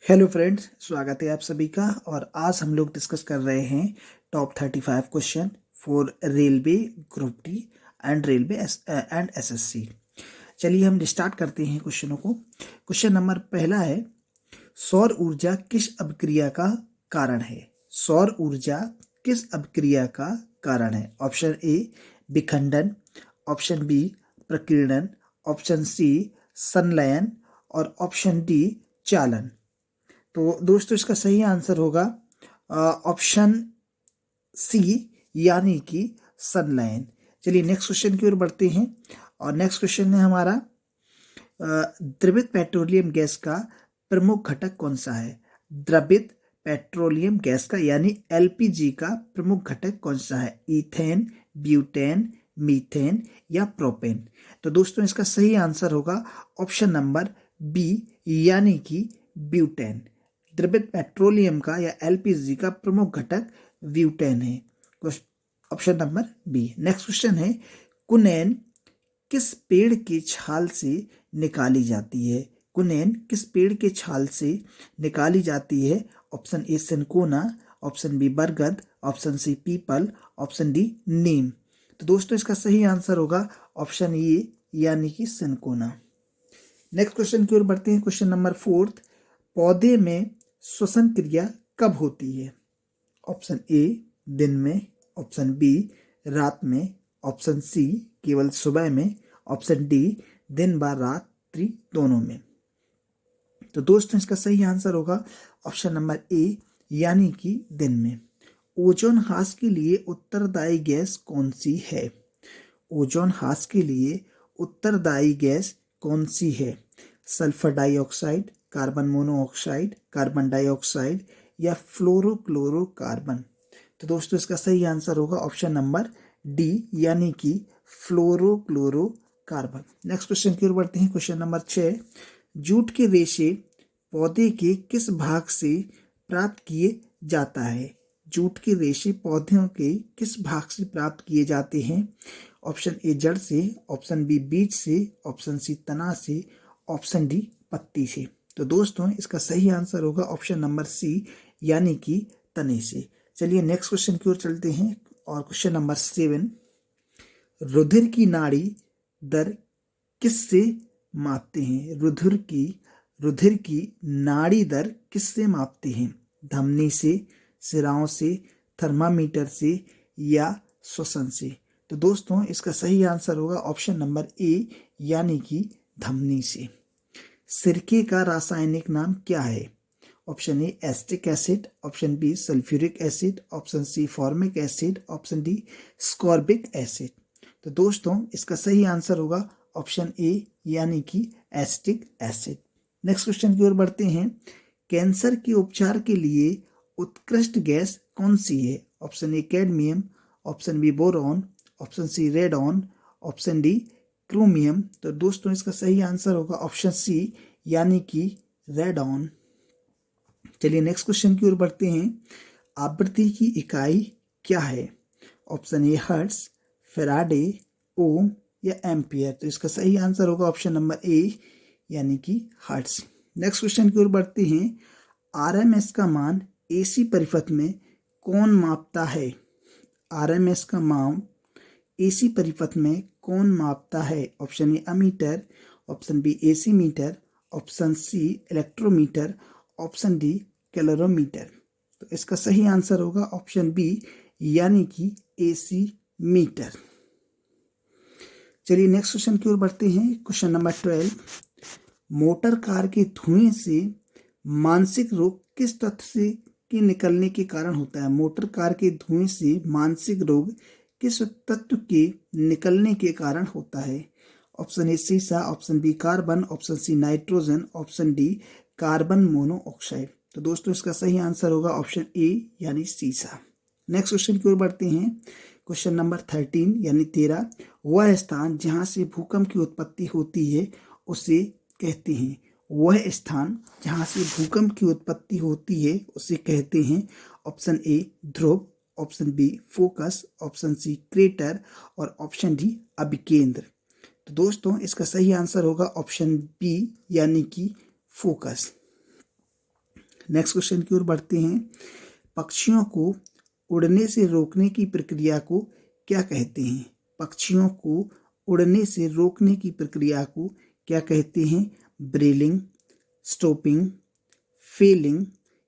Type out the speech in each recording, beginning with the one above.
Hello friends, स्वागत है आप सभी का। और आज हम लोग डिस्कस कर रहे हैं top 35 question for railway group D and railway and SSC. चलिए हम स्टार्ट करते हैं क्वेश्चनों को। क्वेश्चन नंबर पहला है, सौर ऊर्जा किस अभिक्रिया का कारण है? सौर ऊर्जा किस अभिक्रिया का कारण है? ऑप्शन ए विखंडन, ऑप्शन बी प्रकीर्णन, ऑप्शन सी संलयन और ऑप्शन डी चालन। तो दोस्तों इसका सही आंसर होगा ऑप्शन सी यानी कि संलयन। चलिए नेक्स्ट क्वेश्चन की ओर बढ़ते हैं। और नेक्स्ट क्वेश्चन है हमारा, द्रवित पेट्रोलियम गैस का प्रमुख घटक कौन सा है? द्रवित पेट्रोलियम गैस का यानी एलपीजी का प्रमुख घटक कौन सा है? इथेन, ब्यूटेन, मीथेन या प्रोपेन? तो दोस्तों इसका सही आंसर होगा ऑप्शन नंबर बी यानी कि ब्यूटेन। द्रवित पेट्रोलियम का या एलपीजी का प्रमुख घटक ब्यूटेन है। Option number B. Next question है, कुनैन किस पेड़ के छाल से निकाली जाती है? कुनैन किस पेड़ के छाल से निकाली जाती है? Option A cinchona, option B बरगद, ऑप्शन सी पीपल, ऑप्शन डी नीम। तो दोस्तों इसका सही आंसर होगा ऑप्शन ए यानी कि सिनकोना। नेक्स्ट क्वेश्चन की ओर बढ़ते हैं। क्वेश्चन नंबर 4, पौधे में श्वसन क्रिया कब होती है? ऑप्शन ए दिन में, ऑप्शन बी रात में, ऑप्शन सी केवल सुबह में, ऑप्शन डी दिन व रात्रि दोनों में। तो दोस्तों इसका सही आंसर होगा ऑप्शन नंबर ए यानी कि दिन में। ओजोन ह्रास के लिए उत्तरदायी गैस कौन सी है? ओजोन ह्रास के लिए उत्तरदायी गैस कौन सी है? Sulphur dioxide, carbon monoxide, carbon dioxide या फ्लोरोक्लोरोकार्बन? तो दोस्तों इसका सही आंसर होगा ऑप्शन नंबर डी यानी कि फ्लोरोक्लोरोकार्बन। नेक्स्ट क्वेश्चन की ओर बढ़ते हैं। क्वेश्चन नंबर 6, जूट के रेशे पौधे के किस भाग से प्राप्त किए जाता है? जूट के रेशे पौधों के किस भाग से प्राप्त किए जाते हैं? ऑप्शन ए जड़ से, ऑप्शन बी बीज से, ऑप्शन सी तना से, ऑप्शन डी पत्ती से। तो दोस्तों इसका सही आंसर होगा ऑप्शन नंबर सी यानी कि तने से। चलिए नेक्स्ट क्वेश्चन की ओर चलते हैं। और क्वेश्चन नंबर 7, रुधिर की नाड़ी दर किससे मापते हैं? रुधिर की नाड़ी दर किससे मापते हैं? धमनी से, सिराओं से, थर्मामीटर से या श्वसन से? तो दोस्तों इसका सही आंसर होगा ऑप्शन नंबर ए यानी कि धमनी से। सिरके का रासायनिक नाम क्या है? Option A acetic acid, option B sulphuric acid, option C formic acid, option D ascorbic acid. तो दोस्तों इसका सही आंसर होगा ऑप्शन ए यानी कि एस्टिक एसिड। नेक्स्ट क्वेश्चन की ओर बढ़ते हैं। कैंसर के उपचार के लिए उत्कृष्ट गैस कौन सी है? Option A cadmium, option B boron, option C radon, option D chromium. तो दोस्तों इसका सही आंसर होगा ऑप्शन सी यानी कि रेडॉन। चलिए नेक्स्ट क्वेश्चन की ओर बढ़ते हैं। आवृत्ति की इकाई क्या है? ऑप्शन ए हर्ट्ज, फैराडे, ओम या एम्पियर? तो इसका सही आंसर होगा ऑप्शन नंबर ए यानी कि हर्ट्ज। नेक्स्ट क्वेश्चन की ओर बढ़ते हैं। आरएमएस का मान एसी परिपथ में कौन मापता है? आरएमएस का मान एसी परिपथ में कौन मापता है? Option A ammeter, option B AC meter, option C electrometer, option D calorimeter. तो इसका सही आंसर होगा ऑप्शन बी यानी कि एसी मीटर। चलिए नेक्स्ट क्वेश्चन की ओर बढ़ते हैं। क्वेश्चन नंबर 12, मोटर कार के धुएं से मानसिक रोग किस तत्व से के निकलने के कारण होता है? मोटर कार के धुएं से मानसिक रोग किस तत्व के निकलने के कारण होता है? ऑप्शन ए सीसा, option B carbon, option C nitrogen, option D carbon monoxide. तो दोस्तों इसका सही आंसर होगा ऑप्शन ए यानी सीसा। नेक्स्ट क्वेश्चन की ओर बढ़ते हैं। क्वेश्चन नंबर 13 यानी 13, वह स्थान जहां से भूकंप की उत्पत्ति होती है उसे कहते हैं। वह स्थान जहां से भूकंप की उत्पत्ति होती है उसे कहते हैं। ऑप्शन ए ध्रुव, option B focus, option C crater और ऑप्शन डी अभिकेंद्र। तो दोस्तों इसका सही आंसर होगा ऑप्शन बी यानी कि फोकस। नेक्स्ट क्वेश्चन की ओर बढ़ते हैं। पक्षियों को उड़ने से रोकने की प्रक्रिया को क्या कहते हैं? पक्षियों को उड़ने से रोकने की प्रक्रिया को क्या कहते हैं? ब्रीलिंग, स्टॉपिंग, फेलिंग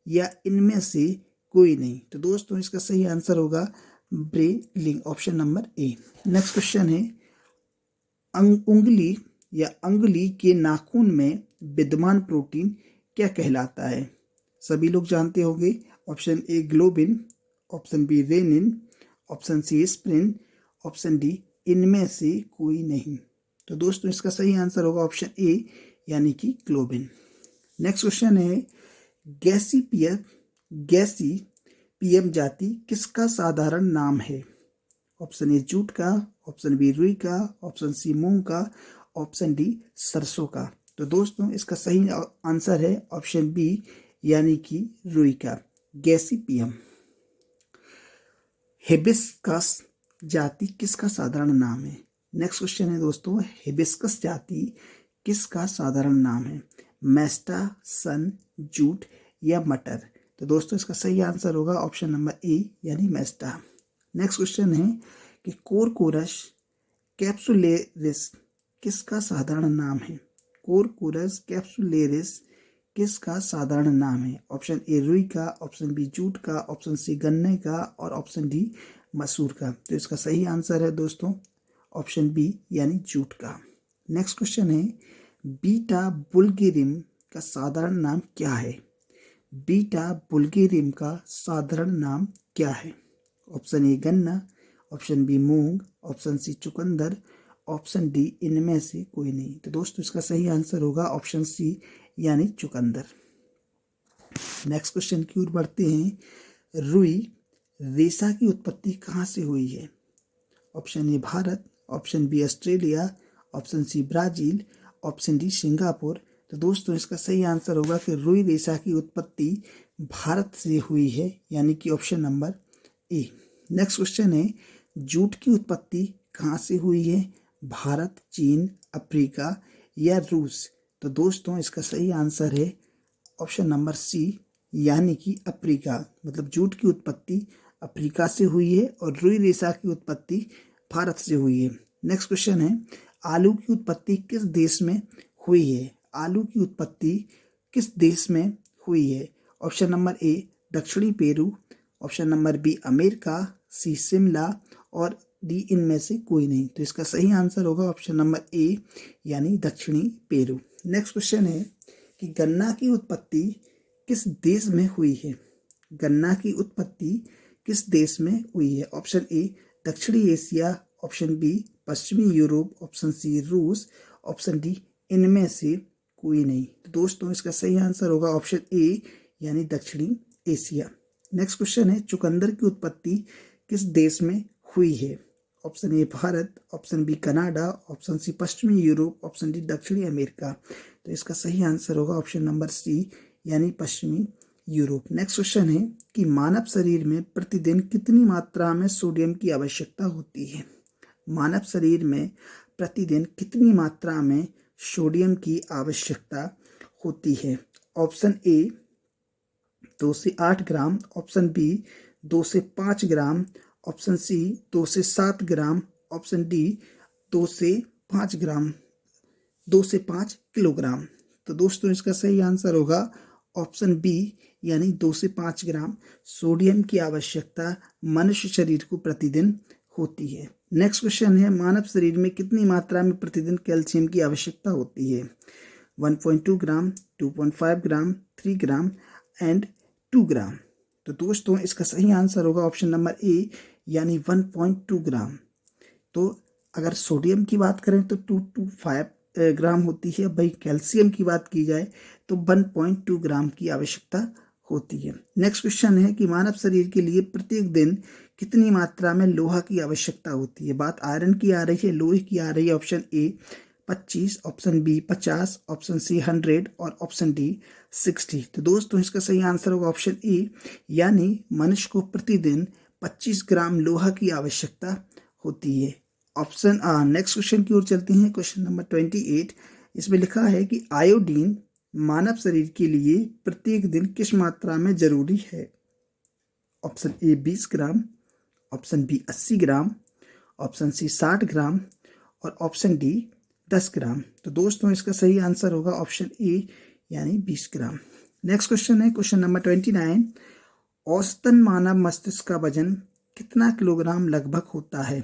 या इनमें से कोई नहीं। तो दोस्तों इसका सही आंसर होगा ब्रीलिंग, option number A. Next question है, उंगली या अंगुली के नाखून में विद्यमान प्रोटीन क्या कहलाता है? सभी लोग जानते होंगे। Option A globin, option B renin, option C aspirin, option D इनमें से कोई नहीं। तो दोस्तों इसका सही आंसर होगा ऑप्शन ए यानी कि ग्लोबिन। नेक्स्ट क्वेश्चन है, गैसीपियम जाति किसका साधारण नाम है? ऑप्शन ए जूट का, ऑप्शन बी रुई का, ऑप्शन सी मूंग का, ऑप्शन डी सरसों का। तो दोस्तों इसका सही आंसर है ऑप्शन बी यानी कि रुई का, गैसीपियम। हिबिस्कस जाति किसका साधारण नाम है? नेक्स्ट क्वेश्चन है दोस्तों, हिबिस्कस जाति किसका साधारण नाम है? मेस्टा, सन, जूट या मटर। तो दोस्तों इसका सही आंसर होगा ऑप्शन नंबर ए यानी मेस्टा। नेक्स्ट क्वेश्चन है कि कोरकोरस कैप्सुलेरिस किसका साधारण नाम है? कोरकोरस कैप्सुलेरिस किसका साधारण नाम है? ऑप्शन ए रुई का, ऑप्शन बी जूट का, ऑप्शन सी गन्ने का और ऑप्शन डी मसूर का। तो इसका सही आंसर है दोस्तों ऑप्शन बी यानी जूट का। नेक्स्ट क्वेश्चन है, बीटा बुल्गेरिम का साधारण नाम क्या है? बीटा बुल्गेरिम का साधारण नाम क्या है? ऑप्शन ए गन्ना, ऑप्शन बी मूंग, ऑप्शन सी चुकंदर, ऑप्शन डी इनमें से कोई नहीं। तो दोस्तों इसका सही आंसर होगा ऑप्शन सी यानी चुकंदर। नेक्स्ट क्वेश्चन की ओर बढ़ते हैं। रुई रेशा की उत्पत्ति कहाँ से हुई है? Option A Bharat, option B Australia, option C Brazil, option D Singapore. तो दोस्तों इसका सही आंसर होगा कि रुई रेशा की उत्पत्ति भारत से हुई है यानी कि option number A. Next question है, जूट की उत्पत्ति कहाँ से हुई है? भारत, चीन, अफ्रीका या रूस। तो दोस्तों इसका सही आंसर है ऑप्शन नंबर सी यानी कि अफ्रीका, मतलब जूट की उत्पत्ति अफ्रीका से हुई है और रुई रेशा की उत्पत्ति भारत से हुई है। नेक्स्ट क्वेश्चन है, आलू की उत्पत्ति किस देश में हुई है? आलू की उत्पत्ति किस देश में हुई है? ऑप्शन नंबर ए दक्षिणी Peru, option number B America, C Shimla और डी इनमें से कोई नहीं। तो इसका सही आंसर होगा ऑप्शन नंबर ए यानी दक्षिणी पेरू। नेक्स्ट क्वेश्चन है कि गन्ना की उत्पत्ति किस देश में हुई है? गन्ना की उत्पत्ति किस देश में हुई है? ऑप्शन ए दक्षिणी एशिया, ऑप्शन बी पश्चिमी यूरोप, ऑप्शन सी रूस, ऑप्शन डी इनमें से कोई नहीं। तो दोस्तों इसका सही आंसर होगा ऑप्शन ए यानी दक्षिणी एशिया। नेक्स्ट क्वेश्चन है, चुकंदर की उत्पत्ति किस देश में हुई है? Option A Bharat, option B Canada, option C पश्चिमी यूरोप, ऑप्शन डी दक्षिणी अमेरिका। तो इसका सही आंसर होगा ऑप्शन नंबर सी यानी पश्चिमी यूरोप। नेक्स्ट क्वेश्चन है कि मानव शरीर में प्रतिदिन कितनी मात्रा में सोडियम की आवश्यकता होती है? मानव शरीर में प्रतिदिन कितनी मात्रा में सोडियम की आवश्यकता होती है? ऑप्शन ए 2 से 8 ग्राम, ऑप्शन बी 2 से 5 ग्राम, ऑप्शन सी 2 से 7 ग्राम, ऑप्शन डी 2 से 5 ग्राम, 2 से 5 किलोग्राम। तो दोस्तों इसका सही आंसर होगा ऑप्शन बी यानी 2 से 5 ग्राम सोडियम की आवश्यकता मनुष्य शरीर को प्रतिदिन होती है। नेक्स्ट क्वेश्चन है, मानव शरीर में कितनी मात्रा में प्रतिदिन कैल्शियम की आवश्यकता होती है? 1.2 ग्राम, 2.5 ग्राम, 3 ग्राम एंड 2 ग्राम। तो दोस्तों इसका सही आंसर होगा ऑप्शन नंबर ए यानी 1.2 ग्राम। तो अगर सोडियम की बात करें तो 2 to 5 ग्राम होती है, भाई कैल्शियम की बात की जाए तो 1.2 ग्राम की आवश्यकता होती है। नेक्स्ट क्वेश्चन है कि मानव शरीर के लिए प्रत्येक दिन कितनी मात्रा में लोहा की आवश्यकता होती है? बात आयरन की आ रही है, लोहे की आ रही है। Option A 25, option B 50, option C 100 और ऑप्शन डी 60। तो दोस्तों इसका सही आंसर होगा ऑप्शन ए यानी मनुष्य को प्रतिदिन 25 ग्राम लोहा की आवश्यकता होती है। ऑप्शन नेक्स्ट क्वेश्चन की ओर चलते हैं। क्वेश्चन नंबर 28, इसमें लिखा है कि आयोडीन मानव शरीर के लिए प्रत्येक दिन किस मात्रा में जरूरी है? Option A 20 gram, option B 80 gram, option C 60 gram और ऑप्शन डी 10 ग्राम। तो दोस्तों इसका सही आंसर होगा ऑप्शन ए यानी 20 ग्राम। नेक्स्ट क्वेश्चन है क्वेश्चन नंबर 29। औसतन मानव मस्तिष्क का वजन कितना किलोग्राम लगभग होता है?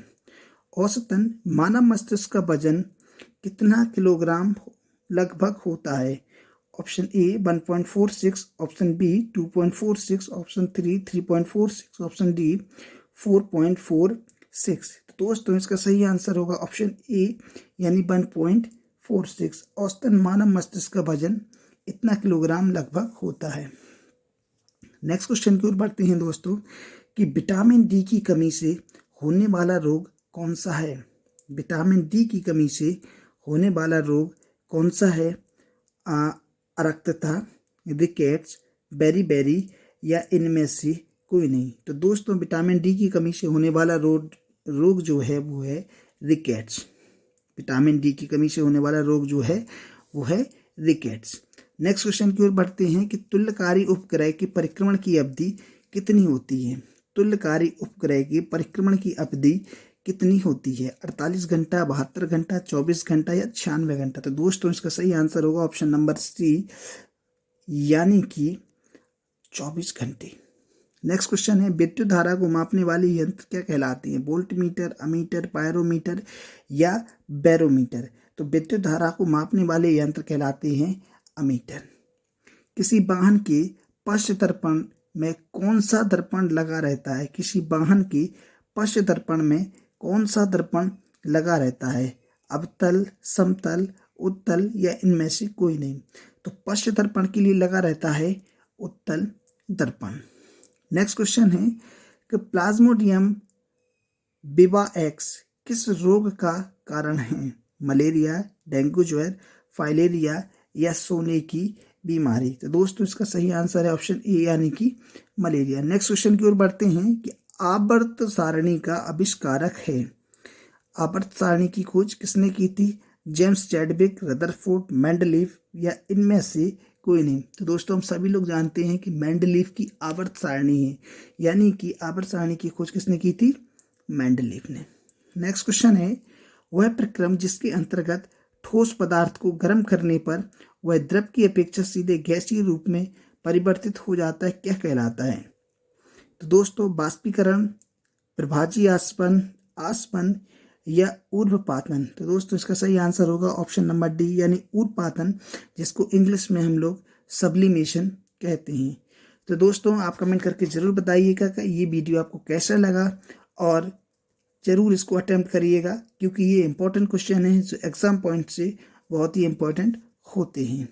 औसतन मानव मस्तिष्क का वजन कितना किलोग्राम लगभग होता है? Option A 1.46, option B 2.46, option 3.46, option D 4.46। तो दोस्तों इसका सही आंसर होगा ऑप्शन ए यानी 1.46। औसतन मानव मस्तिष्क का वजन इतना किलोग्राम लगभग होता है। नेक्स्ट क्वेश्चन की ओर बढ़ते हैं दोस्तों कि विटामिन डी की कमी से होने वाला रोग कौन सा है? विटामिन डी की कमी से होने वाला रोग कौन सा है? अरक्तता, रिकेट्स, बेरी या इनमें से कोई नहीं। तो दोस्तों विटामिन डी की कमी से होने वाला रोग जो है वो है रिकेट्स। विटामिन डी की कमी से होने वाला रोग जो है वो है रिकेट्स। नेक्स्ट क्वेश्चन की ओर बढ़ते हैं कि तुल्यकारी उपग्रह की परिक्रमण की अवधि कितनी होती है? तुल्यकारी उपग्रह की परिक्रमण की अवधि कितनी होती है? 48 घंटा, 72 घंटा, 24 घंटा या 96 घंटा। तो दोस्तों इसका सही आंसर होगा ऑप्शन नंबर सी यानी कि 24 घंटे। नेक्स्ट क्वेश्चन है विद्युत धारा को मापने वाले यंत्र क्या कहलाते हैं? वोल्टमीटर, अमीटर, पायरोमीटर या बैरोमीटर। तो विद्युत धारा को मापने वाले यंत्र कहलाते हैं अमीटर। किसी वाहन के पश्च दर्पण में कौन सा दर्पण लगा रहता है? किसी वाहन के पश्च दर्पण में कौन सा दर्पण लगा रहता है? अवतल, समतल, उत्तल या इनमें से कोई नहीं। तो पश्च दर्पण के लिए लगा रहता है उत्तल दर्पण। नेक्स्ट क्वेश्चन है कि प्लाज्मोडियम विवाएक्स किस रोग का कारण है? मलेरिया, डेंगू ज्वर, फाइलेरिया या सोने की बीमारी। तो दोस्तों इसका सही आंसर है ऑप्शन ए यानी कि मलेरिया। नेक्स्ट क्वेश्चन की ओर बढ़ते हैं कि आवर्त सारणी का आविष्कारक है। आवर्त सारणी की खोज किसने की थी? जेम्स चैडविक, रदरफोर्ड, मेंडलीफ या इनमें से कोई नहीं। तो दोस्तों हम सभी लोग जानते हैं कि मेंडलीफ की आवर्त सारणी है, यानी कि आवर्त सारणी की खोज किसने की थी? मेंडलीफ ने। नेक्स्ट क्वेश्चन है वह प्रक्रम जिसके अंतर्गत ठोस पदार्थ को गर्म करने पर वह द्रव की अपेक्षा सीधे गैसीय रूप में परिवर्तित हो जाता है क्या कहलाता है? तो दोस्तों बाष्पीकरण, प्रभाजी आसपन, आसपन या ऊर्ध्वपातन। तो दोस्तों इसका सही आंसर होगा ऑप्शन नंबर डी यानी ऊर्ध्वपातन, जिसको इंग्लिश में हम लोग सब्लिमेशन कहते हैं। तो दोस्तों आप कमेंट करके जरूर बताइएगा कि ये वीडियो आपको कैसा लगा और जरूर इसको अटेम्प्ट करिएगा, क्योंकि ये इंपॉर्टेंट क्वेश्चन है जो एग्जाम पॉइंट से बहुत ही इंपॉर्टेंट होते हैं।